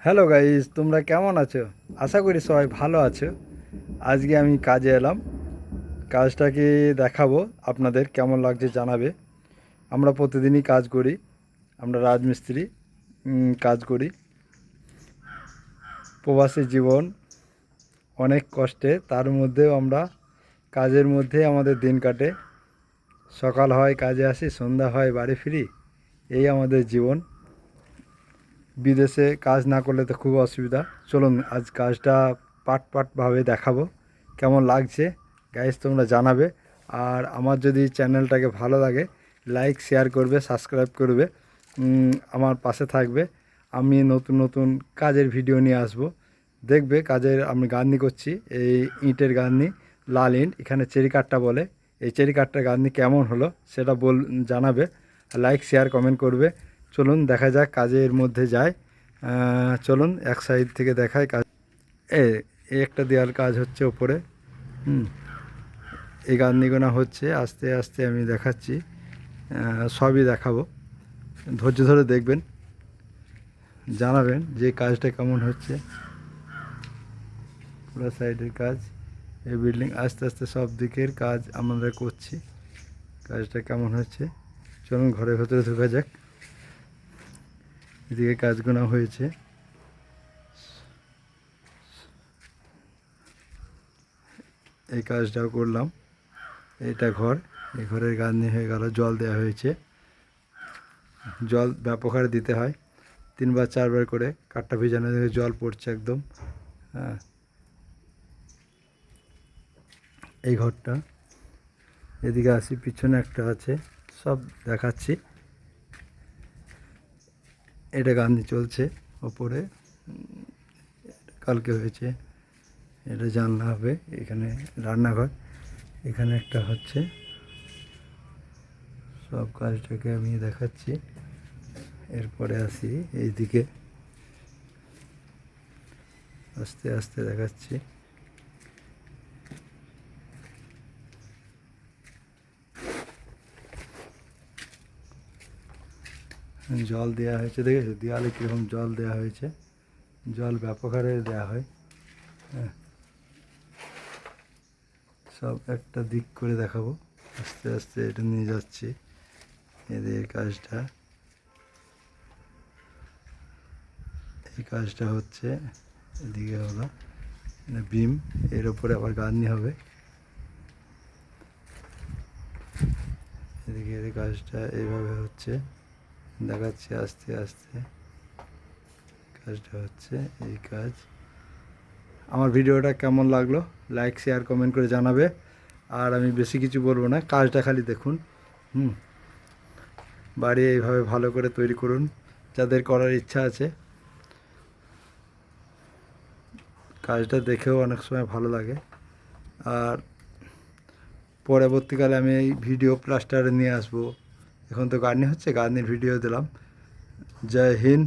Hello guys, তোমরা কেমন আছো? আশা করি সবাই ভালো আছো। আজকে আমি কাজে এলাম, কাজটাকে দেখাবো, আপনাদের কেমন লাগছে জানাবে। আমরা প্রতিদিনই কাজ করি, আমরা রাজমিস্ত্রি কাজ করি। প্রবাসী জীবন অনেক কষ্টে, তার মধ্যেও আমরা কাজের মধ্যে আমাদের দিন কাটে। সকাল হয় কাজে আসি, সন্ধ্যা হয় বাড়ি ফিরি, এই আমাদের জীবন। বিদেশে কাজ না করলে তো খুব অসুবিধা। চলুন আজ কাজটা পার্টভাবে দেখাবো, কেমন লাগছে গাইস তোমরা জানাবে। আর আমার যদি চ্যানেলটাকে ভালো লাগে লাইক শেয়ার করবে, সাবস্ক্রাইব করবে, আমার পাশে থাকবে। আমি নতুন নতুন কাজের ভিডিও নিয়ে আসব, দেখবে। কাজের আমি গাঁথনি করছি, এই ইটের গাঁথনি, লাল ইট, এখানে চেরি কাঠটা বলে। এই চেরি কাঠটার গাঁথনি কেমন হলো সেটা জানাবে, লাইক শেয়ার কমেন্ট করবে। চলুন দেখা যাক কাজের মধ্যে যায়। চলুন এক সাইড থেকে দেখায় কাজ। এই একটা দেয়াল কাজ হচ্ছে ওপরে। এই গাঁথনিগুলো হচ্ছে, আস্তে আস্তে আমি দেখাচ্ছি, সবই দেখাবো। ধৈর্য ধরে দেখবেন, জানাবেন যে কাজটা কেমন হচ্ছে। পুরো সাইডের কাজ, এই বিল্ডিং, আস্তে আস্তে সব দিকের কাজ আমরা করছি। কাজটা কেমন হচ্ছে চলুন ঘরের ভেতরে ঢোকা যাক। এদিকে কাজগুলো হয়েছে, এই কাজটাও করলাম। এটা ঘর, এই ঘরের গাঁথনি হয়ে গেল, জল দেওয়া হয়েছে। জল ব্যাপক হারে দিতে হয়, 3-4 বার করে। কাঠটা ভিজানো থেকে জল পড়ছে একদম। হ্যাঁ, এই ঘরটা। এদিকে আসি, পিছনে একটা আছে, সব দেখাচ্ছি। এটা গাঁথনি চলছে ওপরে, কালকে হয়েছে। এটা জানলা হবে, এখানে রান্নাঘর, এখানে একটা হচ্ছে। সব কাজটাকে আমি দেখাচ্ছি। এরপরে আসি এইদিকে, আস্তে আস্তে দেখাচ্ছি। জল দেওয়া হয়েছে, দেখেছো দেওয়ালে কীরকম জল দেওয়া হয়েছে। জল ব্যাপক হারে দেওয়া হয়। হ্যাঁ, সব একটা দিক করে দেখাবো, আস্তে আস্তে এটা নিয়ে যাচ্ছি। এদের কাজটা, এই কাজটা হচ্ছে। এদিকে হলো বিম, এর ওপরে আবার গাঁথনি হবে। এদিকে এর কাজটা এইভাবে হচ্ছে, দেখাচ্ছি আস্তে আস্তে। কাজটা হচ্ছে এই কাজ। আমার ভিডিওটা কেমন লাগলো লাইক শেয়ার কমেন্ট করে জানাবে। আর আমি বেশি কিছু বলবো না, কাজটা খালি দেখুন। বাড়ি এইভাবে ভালো করে তৈরি করুন, যাদের করার ইচ্ছা আছে। কাজটা দেখেও অনেক সময় ভালো লাগে। আর পরবর্তীকালে আমি এই ভিডিও প্লাস্টারে নিয়ে আসবো। এখন তো গার্ডেনিং হচ্ছে, গার্ডেনিং ভিডিও দিলাম। জয় হিন্দ।